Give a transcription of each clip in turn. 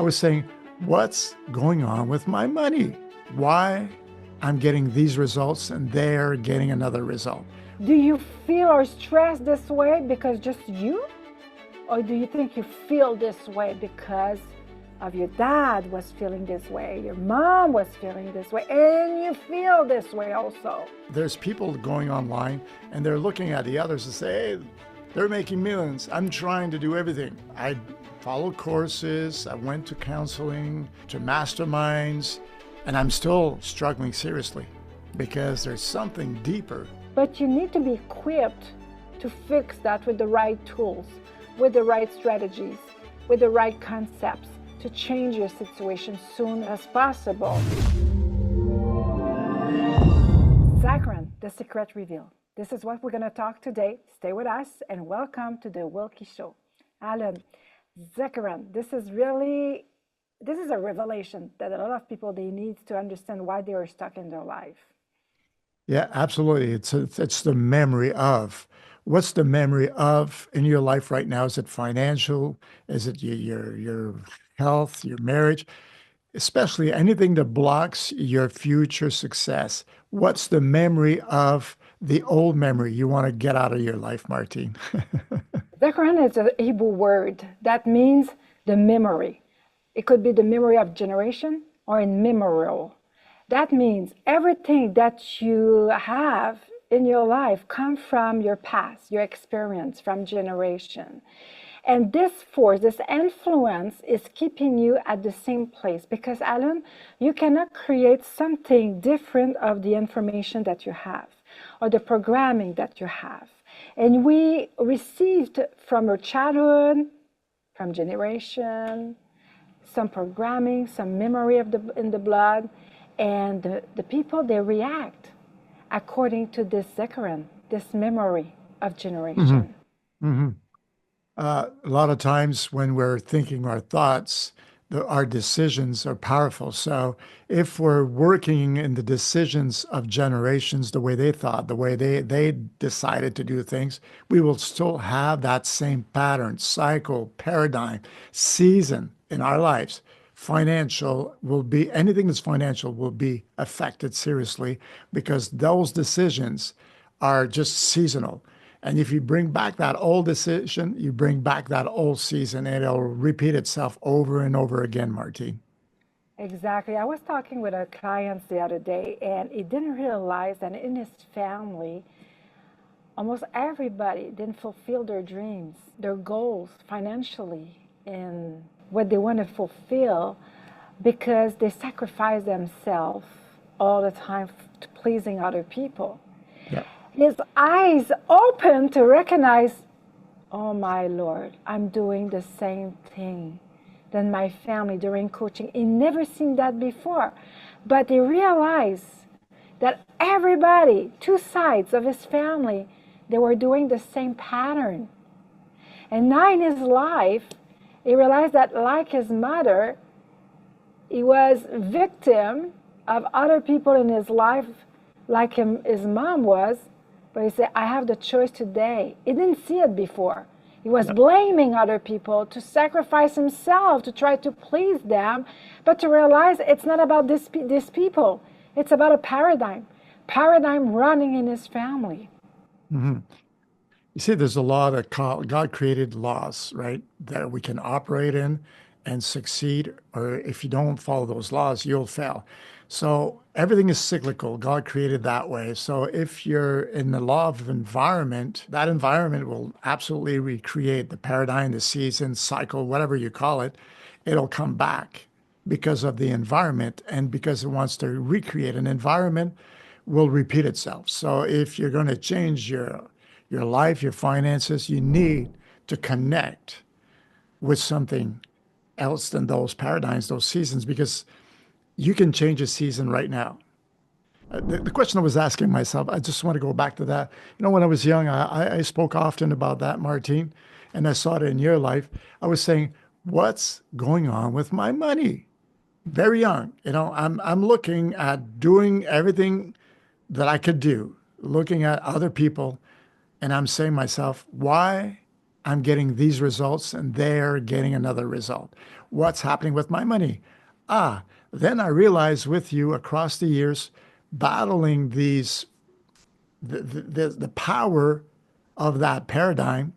I was saying, what's going on with my money? Why I'm getting these results and they're getting another result? Do you feel or stress this way because just you? Or do you think you feel this way because of your dad was feeling this way, your mom was feeling this way, and you feel this way also? There's people going online and they're looking at the others and say, hey, they're making millions. I'm trying to do everything. I followed courses, I went to counseling, to masterminds, and I'm still struggling seriously because there's something deeper. But you need to be equipped to fix that with the right tools, with the right strategies, with the right concepts to change your situation soon as possible. Zikaron, the secret revealed. This is what we're going to talk today. Stay with us and welcome to the Wilkie Show. Allen, Zikaron, this is a revelation that a lot of people, they need to understand why they are stuck in their life. Yeah, absolutely. It's the memory of. What's the memory of in your life right now? Is it financial? Is it your health, your marriage? Especially anything that blocks your future success. What's the memory of the old memory you want to get out of your life, Martine? Zikaron is a Hebrew word that means the memory. It could be the memory of generation or in memorial. That means everything that you have in your life come from your past, your experience from generation. And this force, this influence is keeping you at the same place because, Allen, you cannot create something different of the information that you have or the programming that you have. And we received from our childhood, from generation, some programming, some memory in the blood, and the people, they react according to this Zikaron, this memory of generation. Mm-hmm. A lot of times when we're thinking our thoughts, our decisions are powerful. So if we're working in the decisions of generations, the way they thought, the way they decided to do things, we will still have that same pattern, cycle, paradigm, season in our lives. Financial will be, anything that's financial will be affected seriously because those decisions are just seasonal. And if you bring back that old decision, you bring back that old season, and it'll repeat itself over and over again, Martine. Exactly. I was talking with a client the other day, and he didn't realize that in his family, almost everybody didn't fulfill their dreams, their goals financially, and what they want to fulfill because they sacrifice themselves all the time to pleasing other people. Yeah. His eyes open to recognize, oh my Lord, I'm doing the same thing than my family during coaching. He never seen that before. But he realized that everybody, two sides of his family, they were doing the same pattern. And now in his life, he realized that like his mother, he was victim of other people in his life like his mom was. But he said, I have the choice today. He didn't see it before. He was blaming other people to sacrifice himself, to try to please them, but to realize it's not about these people. It's about a paradigm running in his family. Mm-hmm. You see, there's a law that God created laws, right, that we can operate in and succeed, or if you don't follow those laws, you'll fail. So everything is cyclical. God created that way. So if you're in the law of environment, that environment will absolutely recreate the paradigm, the season, cycle, whatever you call it. It'll come back because of the environment, and because it wants to recreate an environment will repeat itself. So if you're going to change your life, your finances, you need to connect with something else than those paradigms, those seasons, because you can change a season right now. The question I was asking myself, I just want to go back to that. You know, when I was young, I spoke often about that, Martine, and I saw it in your life. I was saying, what's going on with my money? Very young. You know, I'm looking at doing everything that I could do, looking at other people, and I'm saying to myself, why I'm getting these results and they're getting another result. What's happening with my money? Ah, then I realized with you across the years, battling the power of that paradigm,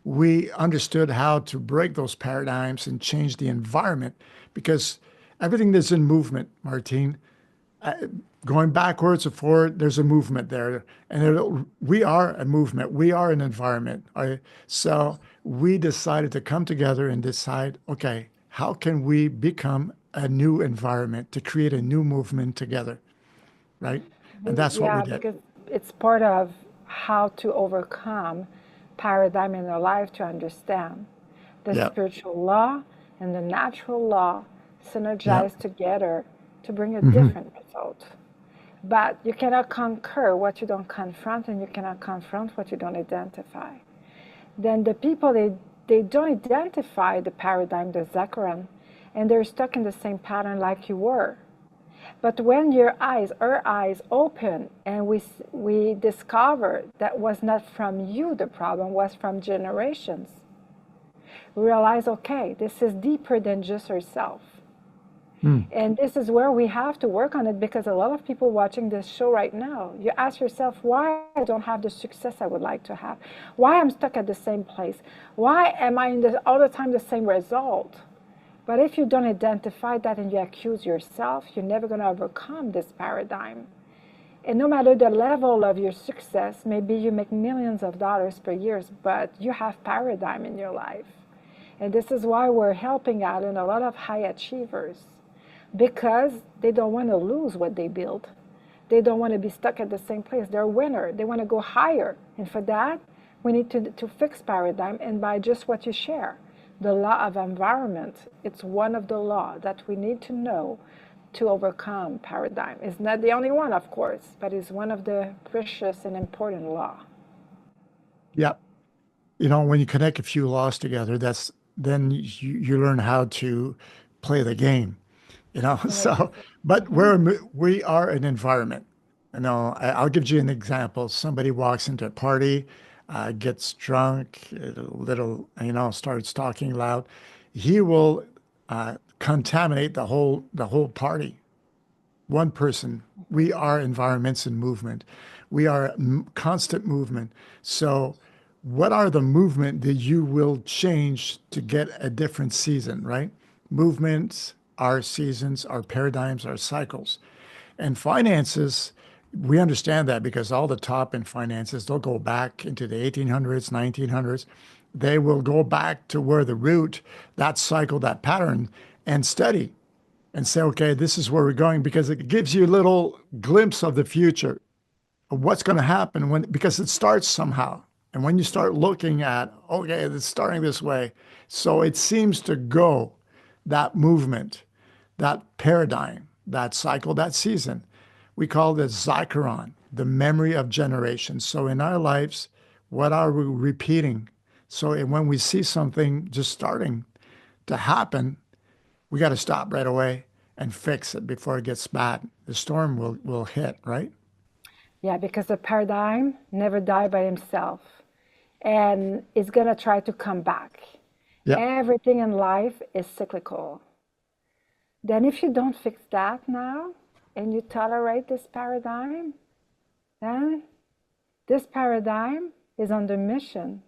we understood how to break those paradigms and change the environment because everything that's in movement, Martine, going backwards or forward, there's a movement there. And we are a movement, we are an environment. So we decided to come together and decide, okay, how can we become a new environment to create a new movement together, right? And that's what we Yeah, did. because it's part of how to overcome paradigm in our life to understand the Yeah. spiritual law and the natural law Yeah. synergize together to bring a Hmm. different result. But you cannot conquer what you don't confront, and you cannot confront what you don't identify. Then the people, they don't identify the paradigm, the Zikaron, and they're stuck in the same pattern like you were. But when our eyes open, and we discover that was not from you, the problem was from generations, we realize, okay, this is deeper than just ourselves. Mm. And this is where we have to work on it, because a lot of people watching this show right now, you ask yourself, why I don't have the success I would like to have? Why I'm stuck at the same place? Why am I in all the time the same result? But if you don't identify that and you accuse yourself, you're never going to overcome this paradigm. And no matter the level of your success, maybe you make millions of dollars per year, but you have paradigm in your life. And this is why we're helping out in a lot of high achievers, because they don't want to lose what they built. They don't want to be stuck at the same place. They're a winner. They want to go higher. And for that, we need to fix paradigm, and by just what you share. The law of environment, it's one of the law that we need to know to overcome paradigm. It's not the only one, of course, but it's one of the precious and important law. Yeah. When you connect a few laws together, then you learn how to play the game. So, but Mhm. we are an environment. I'll give you an example. Somebody walks into a party, gets drunk, a little, starts talking loud. He will contaminate the whole party. One person. We are environments in movement. We are constant movement. So, what are the movement that you will change to get a different season, right? Movements are seasons, our paradigms, our cycles. And finances, we understand that because all the top in finances, they'll go back into the 1800s, 1900s. They will go back to where the root, that cycle, that pattern, and study and say, okay, this is where we're going because it gives you a little glimpse of the future of what's going to happen because it starts somehow. And when you start looking at, okay, it's starting this way. So it seems to go that movement, that paradigm, that cycle, that season. We call this Zikaron, the memory of generations. So in our lives, what are we repeating? So when we see something just starting to happen, we got to stop right away and fix it before it gets bad. The storm will hit, right? Yeah, because the paradigm never died by himself, and it's going to try to come back. Yeah. Everything in life is cyclical. Then if you don't fix that now and you tolerate this paradigm, then this paradigm is on the mission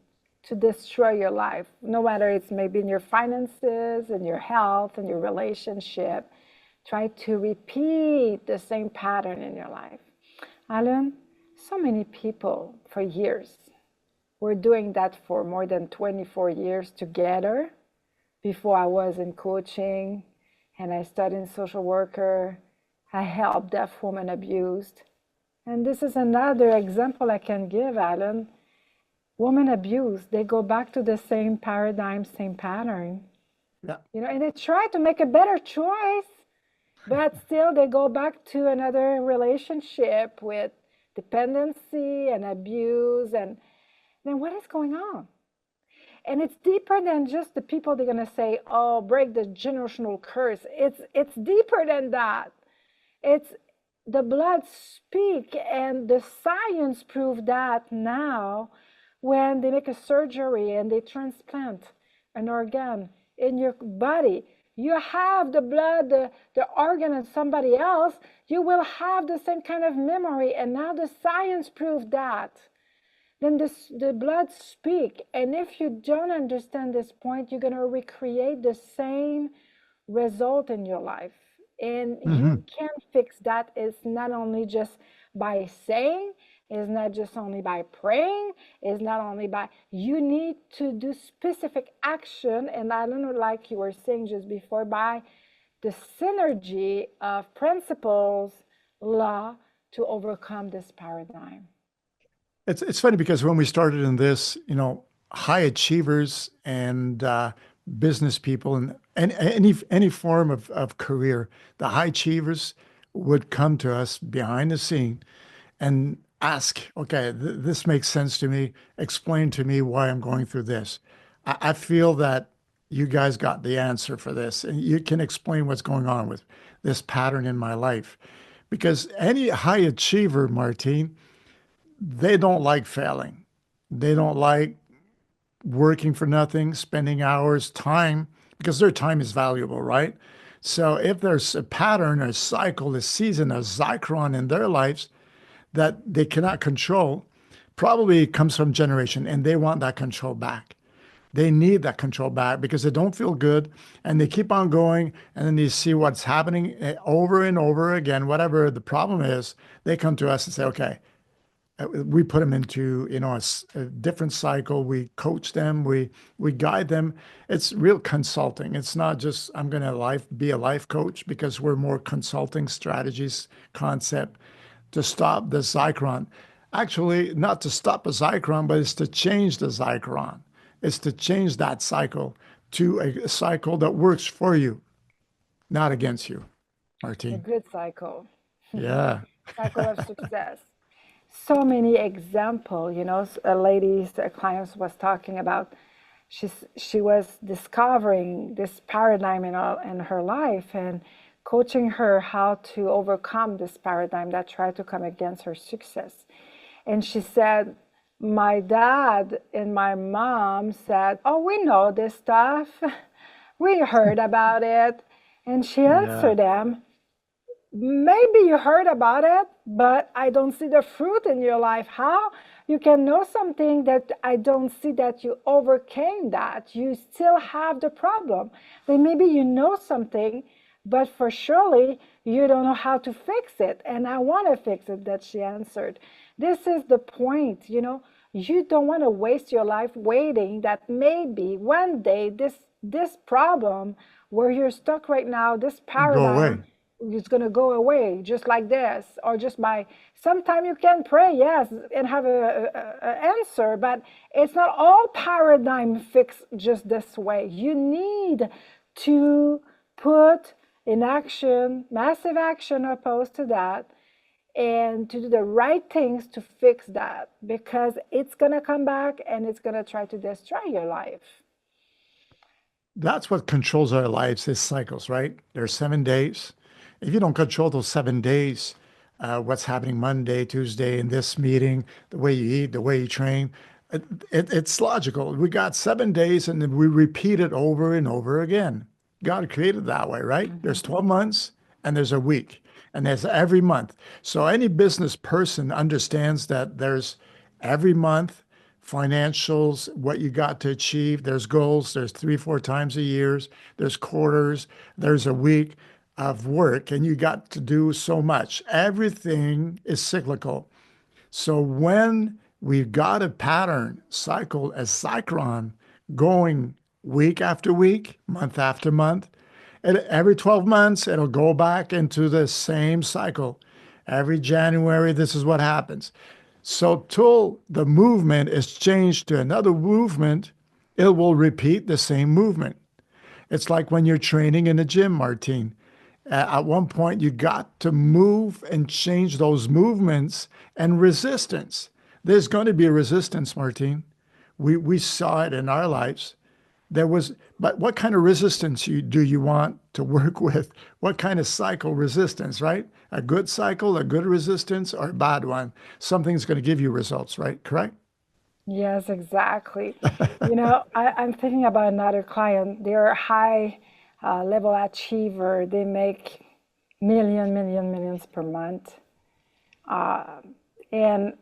to destroy your life, no matter it's maybe in your finances, in your health, in your relationship. Try to repeat the same pattern in your life. Alan, so many people for years were doing that for more than 24 years together. Before I was in coaching and I studied social worker, I helped deaf women abused. And this is another example I can give, Alan. Women abused, they go back to the same paradigm, same pattern. Yeah. And they try to make a better choice, but still they go back to another relationship with dependency and abuse. And then what is going on? And it's deeper than just the people they're going to say, oh, break the generational curse. It's deeper than that. It's the blood speak, and the science prove that now when they make a surgery and they transplant an organ in your body, you have the blood, the organ of somebody else, you will have the same kind of memory. And now the science proved that. Then the blood speak. And if you don't understand this point, you're going to recreate the same result in your life. And Hmm. you can't fix that. It's not only just by saying, it's not just only by praying, it's not only by, you need to do specific action. And I don't know, like you were saying just before, by the synergy of principles, law to overcome this paradigm. It's funny because when we started in this, high achievers and business people and any form of career, the high achievers would come to us behind the scene and ask, okay, this makes sense to me. Explain to me why I'm going through this. I feel that you guys got the answer for this, and you can explain what's going on with this pattern in my life. Because any high achiever, Martine, they don't like failing. They don't like working for nothing, spending hours, time, because their time is valuable, right? So if there's a pattern, a cycle, a season, a Zikaron in their lives that they cannot control, probably it comes from generation and they want that control back. They need that control back because they don't feel good and they keep on going and then they see what's happening over and over again. Whatever the problem is, they come to us and say, okay, we put them into a different cycle. We coach them, we guide them. It's real consulting. It's not just I'm going to be a life coach, because we're more consulting strategies concept to stop the Zikaron. Actually, not to stop a Zikaron, but it's to change the Zikaron. It's to change that cycle to a cycle that works for you, not against you, A Martine. good cycle, Yeah. cycle of success. So many example, a lady's a client was talking about, she was discovering this paradigm in her life and coaching her how to overcome this paradigm that tried to come against her success. And she said, my dad and my mom said, oh, we know this stuff. We heard about it. And she Yeah. answered them, maybe you heard about it, but I don't see the fruit in your life. How you can know something that I don't see that you overcame that? You still have the problem. Then maybe you know something, but for surely you don't know how to fix it. And I want to fix it, that she answered. This is the point, you don't want to waste your life waiting that maybe one day this problem where you're stuck right now, this Go paradigm away. is going to go away just like this, or just by sometime you can pray, yes, and have a answer, but it's not all paradigm fixed just this way. You need to put in action, massive action opposed to that, and to do the right things to fix that, because it's going to come back and it's going to try to destroy your life. That's what controls our lives is cycles, right? There's 7 days. If you don't control those 7 days, what's happening Monday, Tuesday, in this meeting, the way you eat, the way you train, it's logical. We got 7 days and then we repeat it over and over again. God created it that way, right? There's Mm-hmm. 12 months and there's a week and there's every month. So any business person understands that there's every month financials, what you got to achieve. There's goals. There's 3, 4 times a year. There's quarters. There's a week of work, and you got to do so much. Everything is cyclical. So when we've got a pattern, cycle, a cyclone going week after week, month after month, and every 12 months, it'll go back into the same cycle. Every January, this is what happens. So till the movement is changed to another movement, it will repeat the same movement. It's like when you're training in the gym, Martine. At one point, you got to move and change those movements and resistance. There's going to be a resistance, Martine. We saw it in our lives. There was, but what kind of resistance do you want to work with? What kind of cycle resistance, right? A good cycle, a good resistance, or a bad one? Something's going to give you results, right? Correct? Yes, exactly. I'm thinking about another client. They're a high level achiever. They make millions per month. Uh, and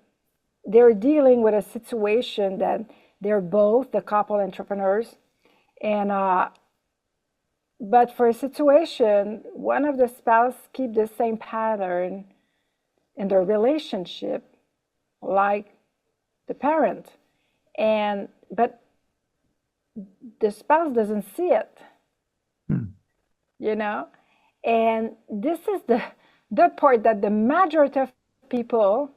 they're dealing with a situation that they're both the couple entrepreneurs. And but for a situation, one of the spouse keep the same pattern in their relationship, like the parent. And but the spouse doesn't see it, Hmm. you know? And this is the part that the majority of people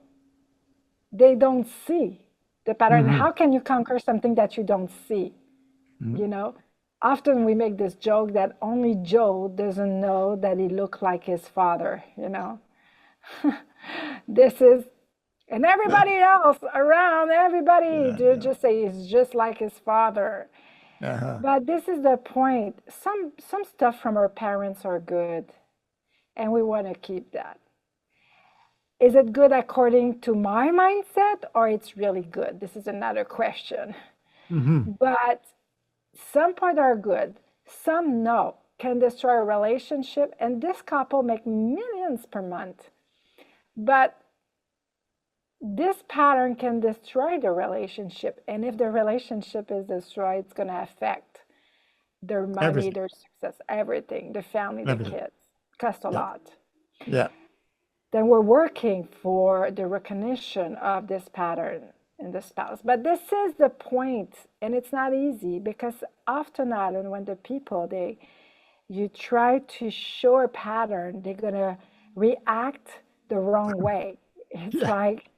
they don't see the pattern. Hmm. How can you conquer something that you don't see? Hmm. You know, often we make this joke that only Joe doesn't know that he looked like his father. This is, and everybody else around, everybody Yeah, yeah. just say he's just like his father. Uh-huh. But this is the point. Some stuff from our parents are good, and we want to keep that. Is it good according to my mindset, or it's really good? This is another question. Hmm. But some parts are good, some no, can destroy a relationship, and this couple make millions per month. But this pattern can destroy the relationship, and if the relationship is destroyed, it's going to affect their money, Everything. their success, everything, the family, the Everything. kids. Cost a Yeah. lot. Yeah. Then we're working for the recognition of this pattern in the spouse. But this is the point, and it's not easy because often, Alan, when the people you try to show a pattern, they're gonna react the wrong way. It's Yeah. like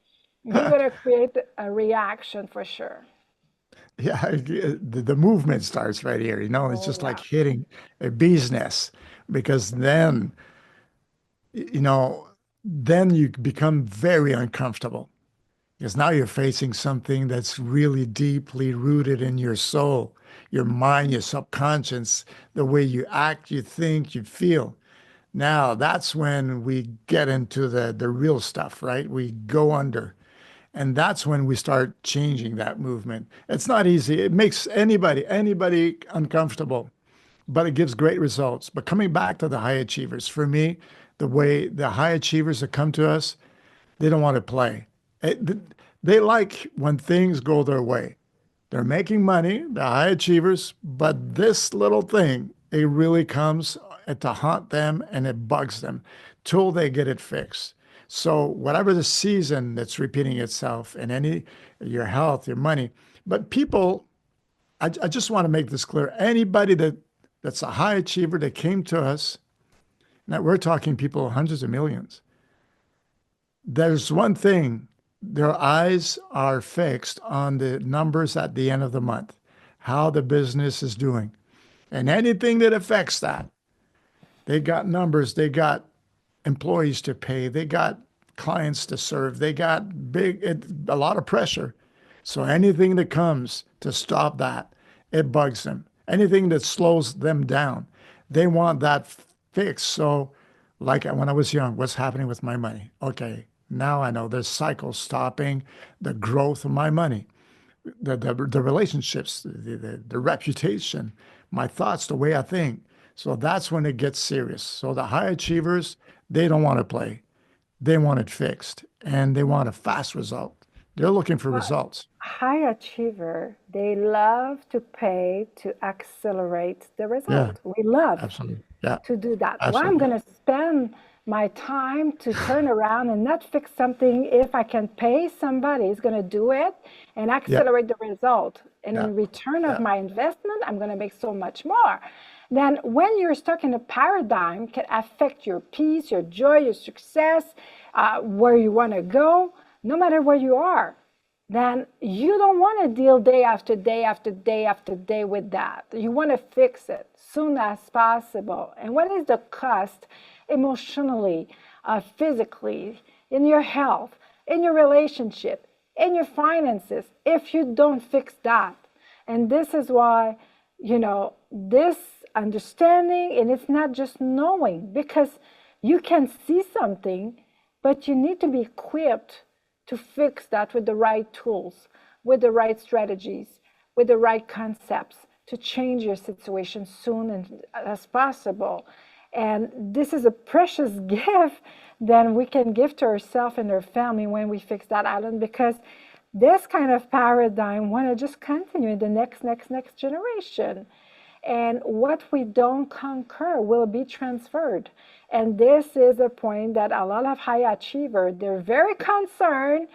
you're gonna create a reaction for sure. Yeah. The movement starts right here. It's Oh just like yeah. hitting a bee's nest because then, you know, then you become very uncomfortable because now you're facing something that's really deeply rooted in your soul, your mind, your subconscious, the way you act, you think, you feel. Now that's when we get into the real stuff, right? We go under. And that's when we start changing that movement. It's not easy. It makes anybody uncomfortable, but it gives great results. But coming back to the high achievers, for me, the way the high achievers that come to us, they don't want to play. It, they like when things go their way. They're making money, the high achievers, but this little thing, it really comes to haunt them and it bugs them till they get it fixed. So whatever the season that's repeating itself in your health, your money, but people, I just want to make this clear. Anybody that's a high achiever that came to us, now we're talking people hundreds of millions. There's one thing, their eyes are fixed on the numbers at the end of the month, how the business is doing. And anything that affects that, they got numbers, they got employees to pay, they got clients to serve, they got a lot of pressure. So anything that comes to stop that, it bugs them. Anything that slows them down, they want that fixed. So, like when I was young, what's happening with my money? Okay, now I know there's cycles stopping the growth of my money, the relationships, the reputation, my thoughts, the way I think. So that's when it gets serious. So the high achievers, they don't want to play. They want it fixed and they want a fast result. They're looking for But results. high achiever, they love to pay to accelerate the Yeah, result. We love absolutely. Yeah, to do that. Why I'm absolutely. going to spend my time to turn around and not fix something if I can pay somebody is going to do it and Yeah, accelerate the result. And yeah, in return of yeah, my investment, I'm going to make so much more. Then when you're stuck in a paradigm can affect your peace, your joy, your success, where you want to go, no matter where you are, then you don't want to deal day after day after day after day with that. You want to fix it soon as possible. And what is the cost emotionally, physically, in your health, in your relationship, in your finances if you don't fix that? And this is why, this understanding, and it's not just knowing, because you can see something, but you need to be equipped to fix that with the right tools. with the right strategies, with the right concepts to change your situation soon and as possible. And this is a precious gift that we can give to ourselves and our family when we fix that, Alan, because this kind of paradigm want to just continue in the next generation. And what we don't conquer will be transferred. And this is a point that a lot of high achievers, they're very concerned,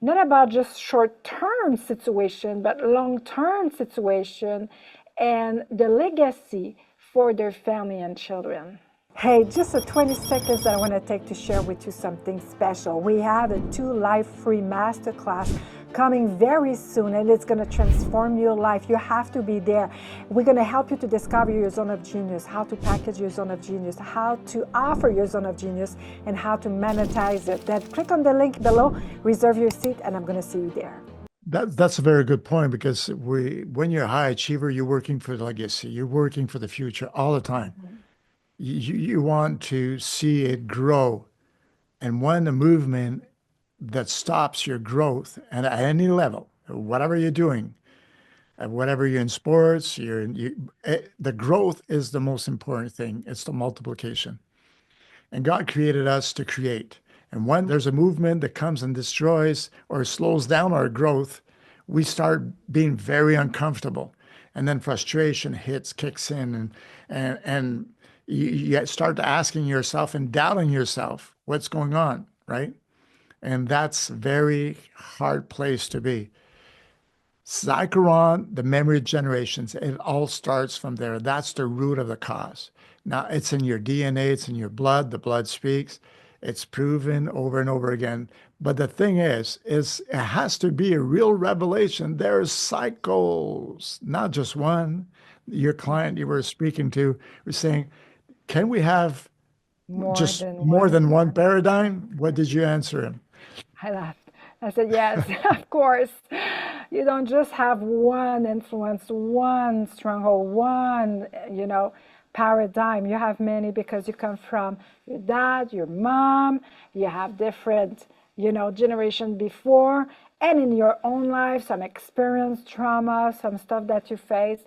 not about just short-term situation, but long-term situation and the legacy for their family and children. Hey, just a 20 seconds that I want to take to share with you something special. We have a 2 live free masterclass coming very soon, and it's going to transform your life. You have to be there. We're going to help you to discover your zone of genius, how to package your zone of genius, how to offer your zone of genius, and how to monetize it. Then click on the link below, reserve your seat, and I'm going to see you there. That's a very good point, because when you're a high achiever, you're working for the legacy. You're working for the future all the time. You want to see it grow. And when the movement that stops your growth, and at any level, whatever you're doing, whatever you're in sports, the growth is the most important thing. It's the multiplication. And God created us to create. And when there's a movement that comes and destroys or slows down our growth, we start being very uncomfortable. And then frustration kicks in, and you start asking yourself and doubting yourself what's going on, right? And that's a very hard place to be. Zikaron, the memory generations, it all starts from there. That's the root of the cause. Now, it's in your DNA, it's in your blood. The blood speaks. It's proven over and over again. But the thing is it has to be a real revelation. There's cycles, not just one. Your client you were speaking to was saying, can we have more than one paradigm? What did you answer him? I laughed. I said, yes, of course. You don't just have one influence, one stronghold, one, paradigm. You have many because you come from your dad, your mom, you have different, generation before, and in your own life, some experience, trauma, some stuff that you face.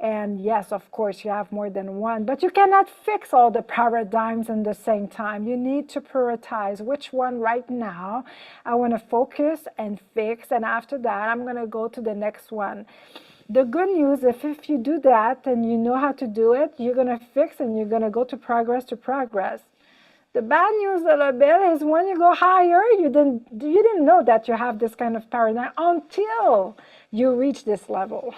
And yes, of course, you have more than one, but you cannot fix all the paradigms in the same time. You need to prioritize which one right now I want to focus and fix. And after that, I'm going to go to the next one. The good news, if you do that and you know how to do it, you're going to fix and you're going to go to progress. The bad news a little bit is when you go higher, you didn't know that you have this kind of paradigm until you reach this level.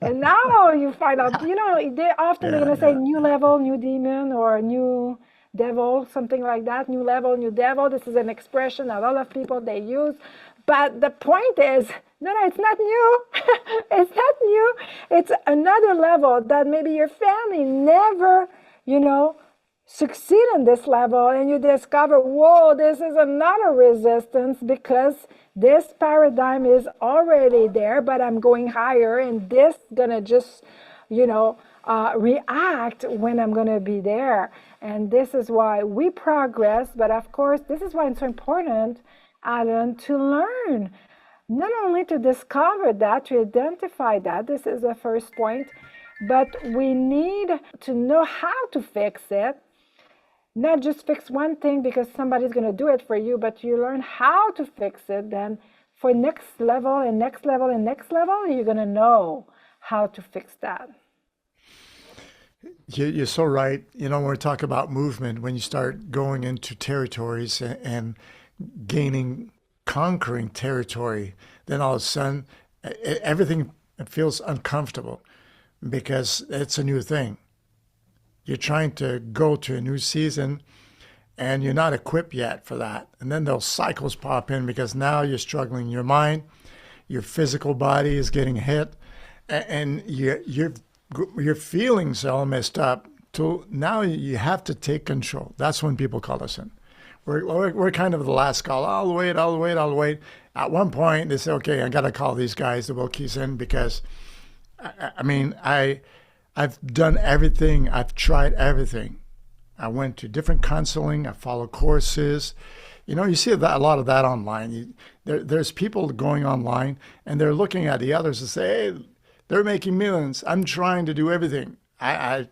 And now you find out, they often they're going to say new level, new demon, or new devil, something like that. New level, new devil. This is an expression that a lot of people, they use. But the point is, no, it's not new. It's not new. It's another level that maybe your family never, succeed in this level, and you discover, whoa, this is another resistance because this paradigm is already there, but I'm going higher, and this gonna just, react when I'm gonna be there. And this is why we progress. But of course, this is why it's so important, Alan, to learn, not only to discover that, to identify that. This is the first point, but we need to know how to fix it. Not just fix one thing because somebody's going to do it for you, but you learn how to fix it. Then for next level and next level and next level, you're going to know how to fix that. You're so right. When we talk about movement, when you start going into territories and conquering territory, then all of a sudden everything feels uncomfortable because it's a new thing. You're trying to go to a new season and you're not equipped yet for that. And then those cycles pop in because now you're struggling. Your mind, your physical body is getting hit, and your feelings are all messed up. So now you have to take control. That's when people call us in. We're kind of the last call. I'll wait. At one point, they say, okay, I got to call these guys, the Wilkies, in because, I've done everything. I've tried everything. I went to different counseling. I followed courses. You see that a lot of that online. There's people going online and they're looking at the others and say, "Hey, they're making millions. I'm trying to do everything. I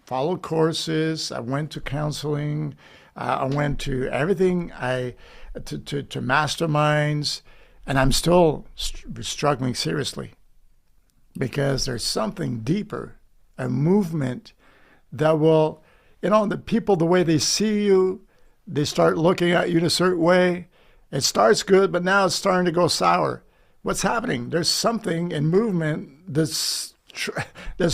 followed courses. I went to counseling. I went to everything. To masterminds, and I'm still struggling seriously because there's something deeper, a movement that will, the people, the way they see you, they start looking at you in a certain way. It starts good, but now it's starting to go sour. What's happening? There's something in movement that's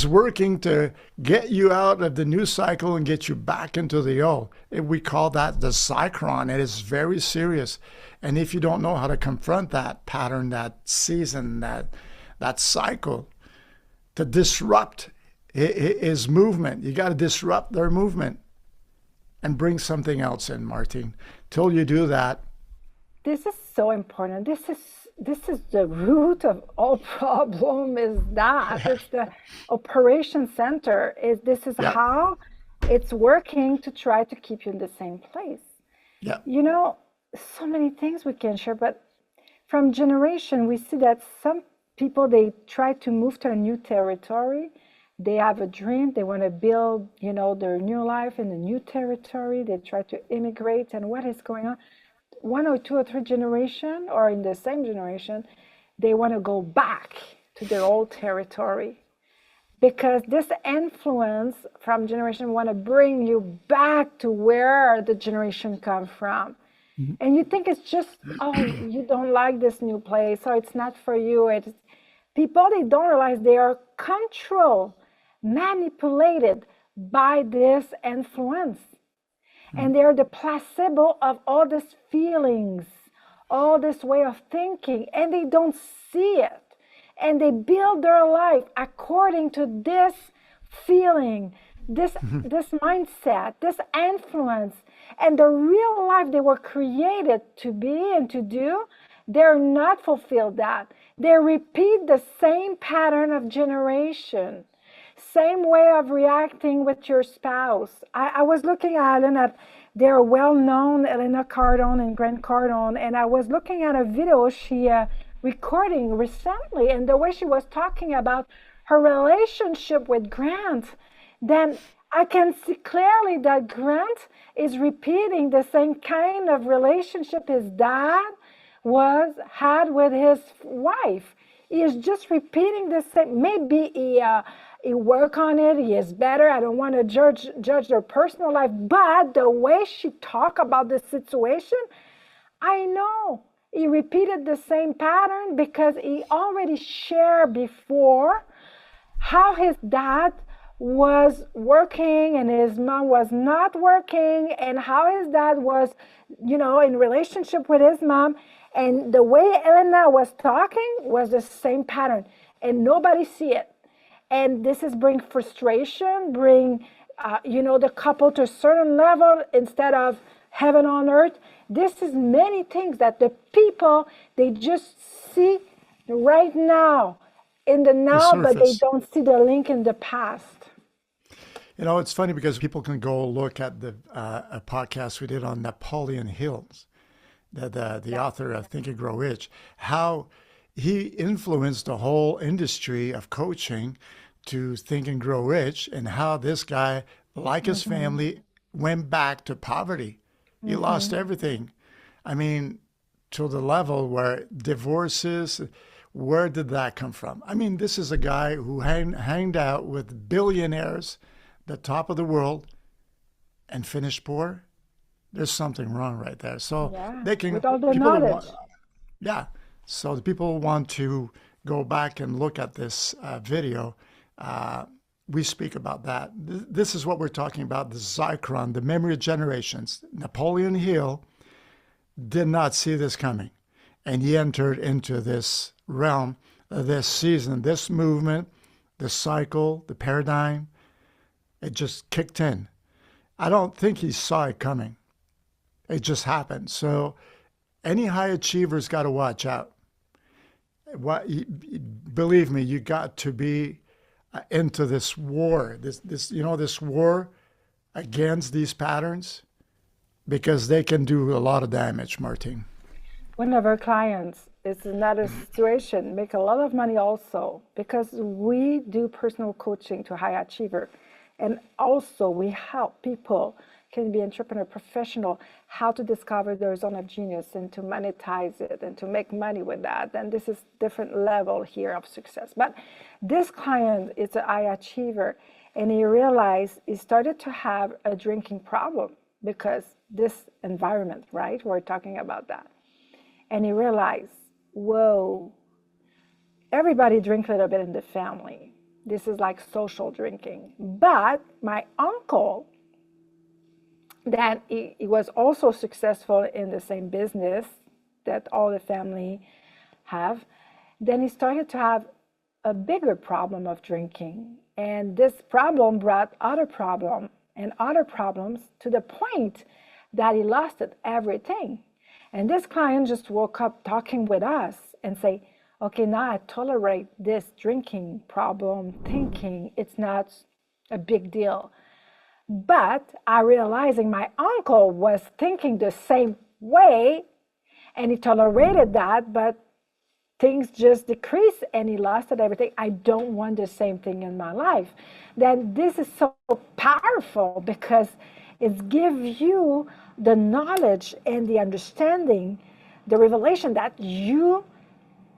working to get you out of the new cycle and get you back into the old. We call that the Zikaron. It is very serious. And if you don't know how to confront that pattern, that season, that cycle, to disrupt his movement, you got to disrupt their movement and bring something else in, Martine. Till you do that. This is so important. This is the root of all problem is that it's the operation center this is Yeah. how it's working to try to keep you in the same place. Yeah. So many things we can share, but from generation we see that some people, they try to move to a new territory. They have a dream, they want to build their new life in a new territory. They try to immigrate, and what is going on, one or two or three generation or in the same generation, they want to go back to their old territory because this influence from generation want to bring you back to where the generation come from. Mm-hmm. And you think it's just, you don't like this new place, or it's not for you. It's people, they don't realize they are controlled, manipulated by this influence. And they're the placebo of all these feelings, all this way of thinking, and they don't see it. And they build their life according to this feeling, this mindset, this influence. And the real life they were created to be and to do, they're not fulfilled that. They repeat the same pattern of generation. Same way of reacting with your spouse. I was looking at their well-known Elena Cardone and Grant Cardone, and I was looking at a video she recording recently, and the way she was talking about her relationship with Grant, then I can see clearly that Grant is repeating the same kind of relationship his dad had with his wife. He is just repeating the same. Maybe he work on it. He is better. I don't want to judge their personal life, but the way she talk about the situation, I know he repeated the same pattern because he already shared before how his dad was working and his mom was not working, and how his dad was, in relationship with his mom. And the way Elena was talking was the same pattern, and nobody see it. And this is bring frustration, bring, the couple to a certain level instead of heaven on earth. This is many things that the people, they just see right now, in the now, but they don't see the link in the past. It's funny because people can go look at a podcast we did on Napoleon Hills, the author of Think and Grow Rich, how he influenced the whole industry of coaching to Think and Grow Rich, and how this guy, like his family, went back to poverty. He lost everything. I mean, to the level where divorces, where did that come from? I mean, this is a guy who hanged out with billionaires, the top of the world, and finished poor. There's something wrong right there. So they can, with all the knowledge. So the people want to go back and look at this video. We speak about that. This is what we're talking about, the Zikaron, the memory of generations. Napoleon Hill did not see this coming. And he entered into this realm, this season, this movement, the cycle, the paradigm. It just kicked in. I don't think he saw it coming. It just happened. So any high achievers got to watch out. Believe me, you got to be into this war, this war against these patterns, because they can do a lot of damage, Martine. One of our clients is another situation, make a lot of money also, because we do personal coaching to high achiever. And also we help people, can be entrepreneur, professional, how to discover their zone of genius and to monetize it and to make money with that. And this is different level here of success. But this client is a high achiever, and he realized he started to have a drinking problem because this environment, right? We're talking about that. And he realized, whoa, everybody drinks a little bit in the family. This is like social drinking. But my uncle, that he was also successful in the same business that all the family have, then he started to have a bigger problem of drinking. And this problem brought other problem and other problems to the point that he lost everything. And this client just woke up talking with us and say, okay, now I tolerate this drinking problem, thinking it's not a big deal. But I realizing my uncle was thinking the same way, and he tolerated that, but things just decreased and he lost everything. I don't want the same thing in my life. Then this is so powerful because it gives you the knowledge and the understanding, the revelation that you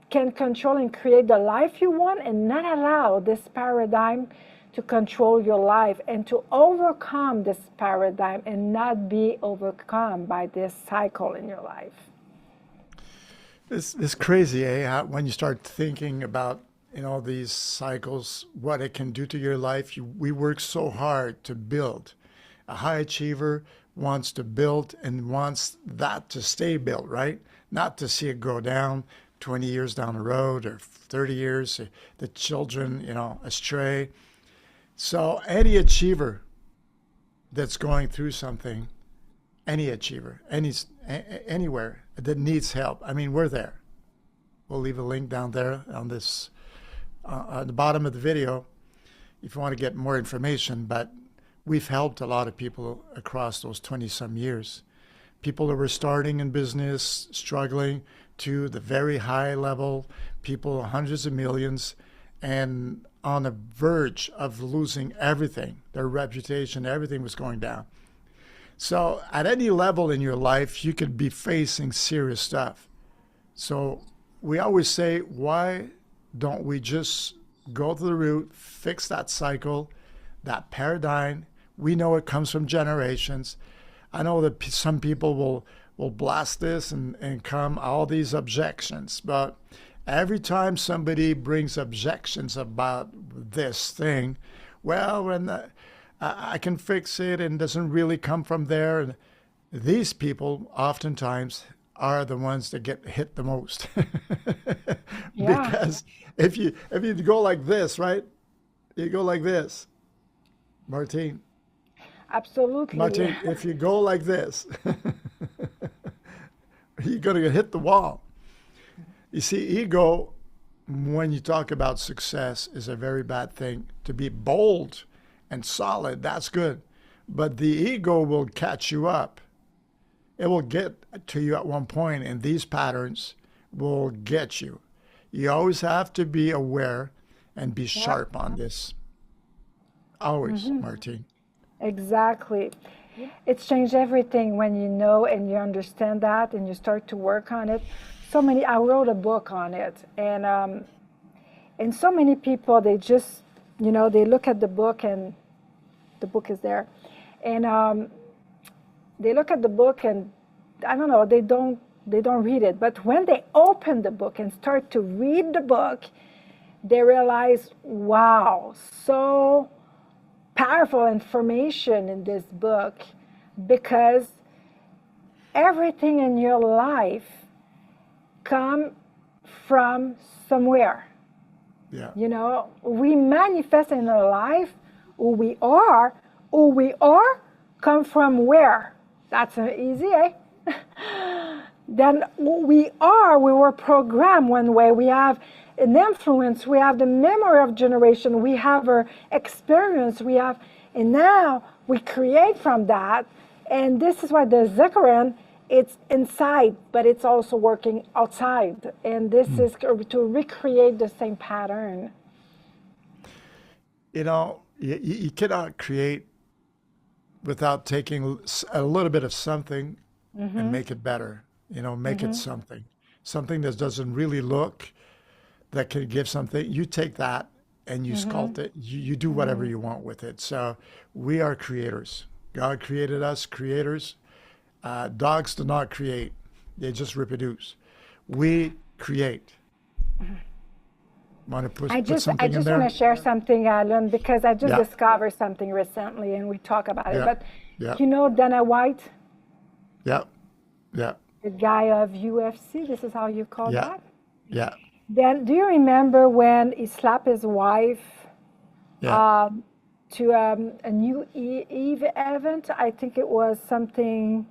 can control and create the life you want and not allow this paradigm to control your life, and to overcome this paradigm and not be overcome by this cycle in your life. It's crazy, eh? When you start thinking about these cycles, what it can do to your life. We work so hard to build. A high achiever wants to build and wants that to stay built, right? Not to see it go down 20 years down the road or 30 years, the children, astray. So any achiever that's going through something, any achiever, anywhere that needs help, I mean, we're there. We'll leave a link down there on this, at the bottom of the video, if you want to get more information. But we've helped a lot of people across those 20-some years. People who were starting in business, struggling, to the very high level, people hundreds of millions, and on the verge of losing everything. Their reputation, everything was going down. So at any level in your life, you could be facing serious stuff. So we always say, why don't we just go to the root, fix that cycle, that paradigm? We know it comes from generations. I know that some people will blast this and come all these objections, but every time somebody brings objections about this thing, well, I can fix it and it doesn't really come from there. And these people oftentimes are the ones that get hit the most. Yeah. Because if you go like this, right? You go like this, Martine. Absolutely. Martine, if you go like this, you're going to hit the wall. You see, ego, when you talk about success, is a very bad thing. To be bold and solid, that's good. But the ego will catch you up. It will get to you at one point, and these patterns will get you. You always have to be aware and be sharp on this. Always, Martine. Exactly. It's changed everything when you know and you understand that and you start to work on it. I wrote a book on it, and so many people, they just, they look at the book, and the book is there, and they look at the book and I don't know, they don't read it. But when they open the book and start to read the book, they realize, wow, so powerful information in this book, because everything in your life come from somewhere. Yeah. We manifest in our life who we are. Who we are come from where? That's easy, eh? Then who we are, we were programmed one way. We have an influence. We have the memory of generation. We have our experience. And now we create from that. And this is why the Zikaron, it's inside, but it's also working outside. And this is to recreate the same pattern. You cannot create without taking a little bit of something and make it better. Make it something that doesn't really look, that can give something. You take that and you sculpt it. You do whatever you want with it. So we are creators. God created us creators. Dogs do not create; they just reproduce. We create. Want to I put just I something in just want there? to share something, Alan, because I just Yeah, discovered something recently, and we talk about it. yeah, But yeah, you know Dana White, yeah, yeah, the guy of UFC. This is how you call yeah, that. yeah, Then, do you remember when he slapped his wife yeah. um, to a New Eve event? I think it was something,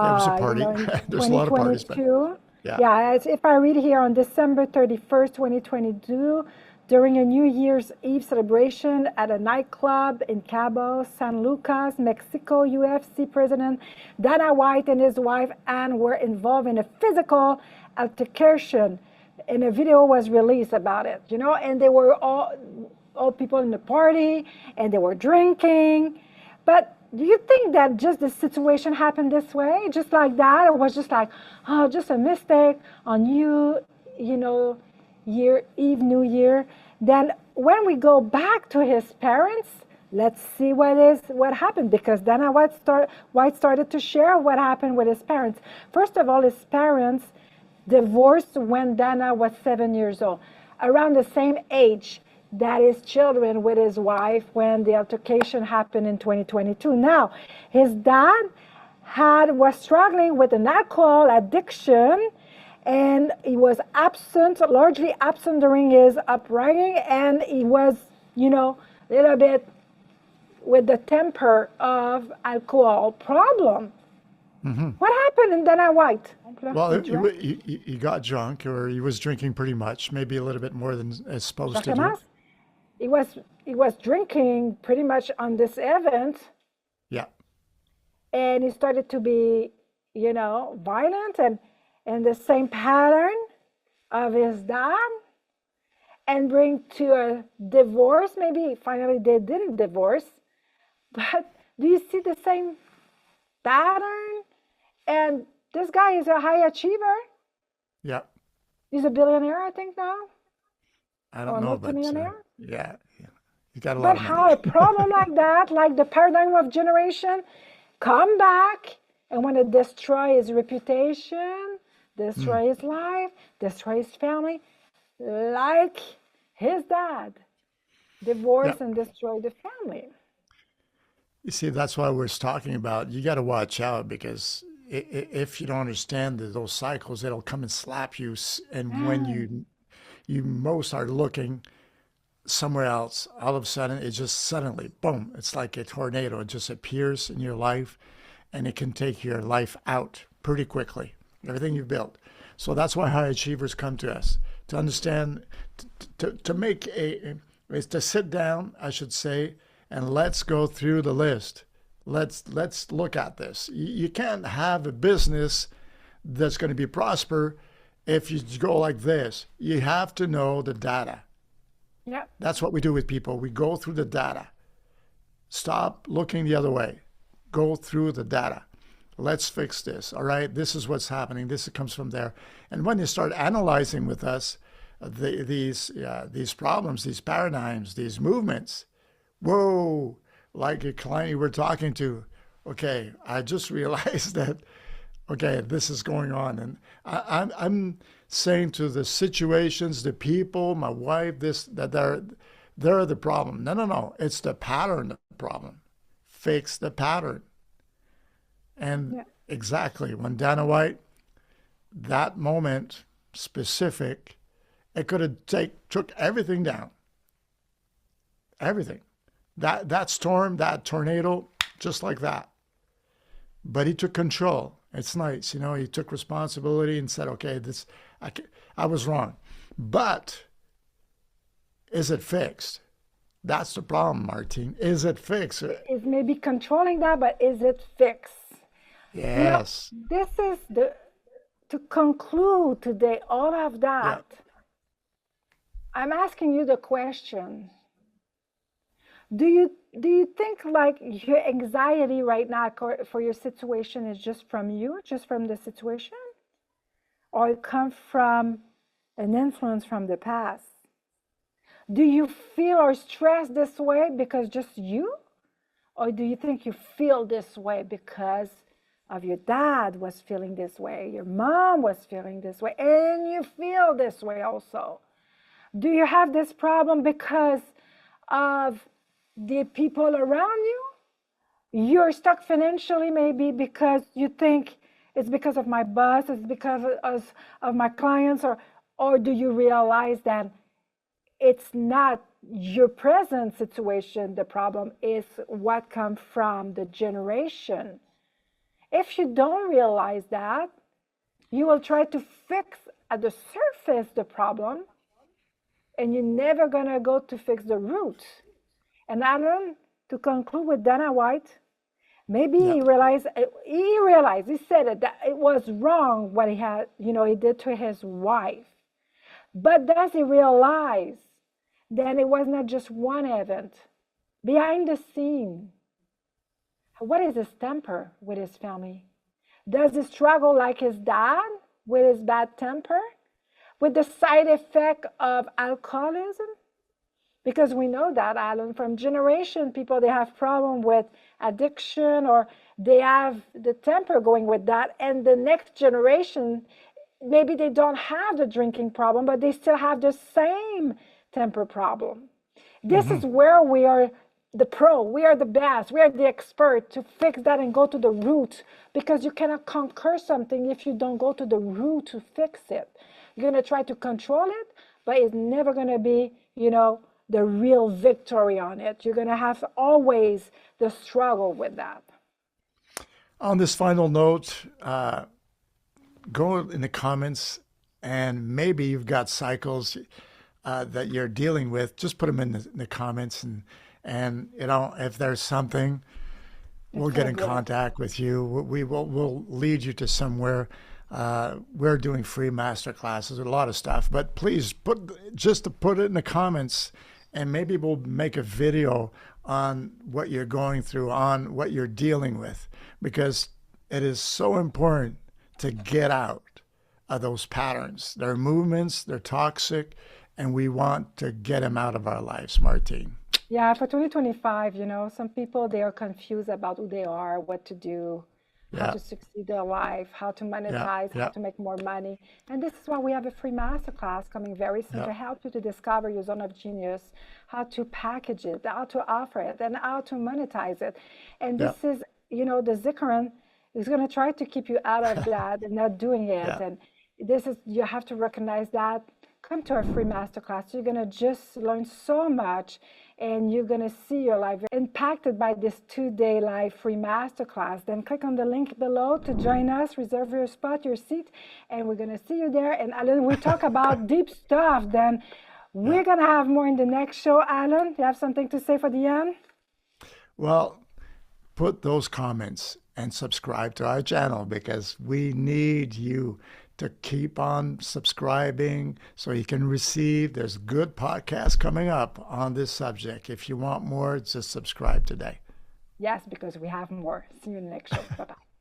It was a party. in There's a lot of parties, but 2022. yeah. Yeah, if I read here on December 31st, 2022, during a New Year's Eve celebration at a nightclub in Cabo San Lucas, Mexico, UFC president Dana White and his wife Anne were involved in a physical altercation, and a video was released about it, and they were all people in the party, and they were drinking. But do you think that just the situation happened this way, just like that, or was just like, oh, just a mistake on you know, year Eve, New Year? Then when we go back to his parents, let's see what happened, because Dana White started to share what happened with his parents. First of all, his parents divorced when Dana was 7 years old, around the same age that his children with his wife when the altercation happened in 2022. Now, his dad was struggling with an alcohol addiction, and he was largely absent during his upbringing, and he was, a little bit with the temper of alcohol problem. What happened in Dana White? He Well, drank. he got drunk, or he was drinking pretty much, maybe a little bit more than is supposed to do. Jacquemas? He was drinking pretty much on this event, Yeah, and he started to be, violent, and the same pattern of his dad, and bring to a divorce. Maybe finally they didn't divorce, but do you see the same pattern? And this guy is a high achiever. yeah. He's a billionaire, I think now, I don't or know, but multimillionaire. yeah, yeah. He got a lot But of how money. a problem like that, like the paradigm of generation, come back and want to destroy his reputation, Mm. destroy his life, destroy his family, like his dad, Yeah. divorce and destroy the family. You see, that's why we're talking about. You got to watch out, because if you don't understand those cycles, it'll come and slap you. And when Yeah, you most are looking somewhere else, all of a sudden it just suddenly, boom! It's like a tornado. It just appears in your life, and it can take your life out pretty quickly. Everything you've built. So that's why high achievers come to us to understand, to make is to sit down, I should say, and let's go through the list. Let's look at this. You can't have a business that's going to be prosper if you go like this. You have to know the data. yeah, That's what we do with people. We go through the data. Stop looking the other way. Go through the data. Let's fix this. All right. This is what's happening. This comes from there. And when you start analyzing with us these problems, these paradigms, these movements, whoa, like a client you were talking to, okay, I just realized that, okay, this is going on. And I'm saying to the situations, the people, my wife, that they're the problem. No, no, no. It's the pattern, the problem. Fix the pattern. And yeah, exactly when Dana White, that moment specific, it could have took everything down. Everything. That storm, that tornado, just like that. But he took control. It's nice, he took responsibility and said, okay, I was wrong. But is it fixed? That's the problem, Martine. Is it fixed? is maybe controlling that, but is it fixed? You know, Yes. this is the to conclude today all of Yeah. that. I'm asking you the question. Do you think like your anxiety right now for your situation is just from you, just from the situation, or it comes from an influence from the past? Do you feel or stress this way because just you? Or do you think you feel this way because of your dad was feeling this way, your mom was feeling this way, and you feel this way also? Do you have this problem because of the people around you? You're stuck financially maybe because you think it's because of my boss, it's because of my clients, or do you realize that it's not your present situation, the problem is what comes from the generation. If you don't realize that, you will try to fix at the surface the problem, and you're never going to go to fix the root. And Alan, to conclude with Dana White, maybe Yeah. he said it, that it was wrong what he did to his wife. But does he realize then it was not just one event? Behind the scene, what is his temper with his family? Does he struggle like his dad with his bad temper? With the side effect of alcoholism? Because we know that, Alan, from generation, people, they have problem with addiction, or they have the temper going with that. And the next generation, maybe they don't have the drinking problem, but they still have the same temper problem. This Hmm. is where we are the pro, we are the best, we are the expert to fix that and go to the root, because you cannot conquer something if you don't go to the root to fix it. You're going to try to control it, but it's never going to be, the real victory on it. You're going to have always the struggle with that. On this final note, go in the comments, and maybe you've got cycles that you're dealing with. Just put them in the comments, and if there's something, we'll Instead get of in living. contact with you. We'll lead you to somewhere. We're doing free master classes, a lot of stuff. But please put it in the comments, and maybe we'll make a video on what you're going through, on what you're dealing with, because it is so important to get out of those patterns. They're movements, they're toxic, and we want to get them out of our lives, Martine. Yeah, for 2025, some people, they are confused about who they are, what to do, how Yeah, to succeed their life, how to yeah, monetize, how yeah, to make more money. And this is why we have a free masterclass coming very soon yeah, to help you to discover your zone of genius, how to package it, how to offer it, and how to monetize it. And yeah, this is, the Zikaron is going to try to keep you out of that and not doing it. yeah. And you have to recognize that. Come to our free masterclass. You're going to just learn so much, and you're going to see your life impacted by this 2-day live free masterclass. Then click on the link below to join us, reserve your spot, your seat, and we're going to see you there. And Alan, we talk about deep stuff. Then Yeah. we're going to have more in the next show. Alan, you have something to say for the end? Well, put those comments and subscribe to our channel, because we need you to keep on subscribing so you can receive. There's good podcasts coming up on this subject. If you want more, just subscribe today. Yes, because we have more. See you in the next show. Bye bye.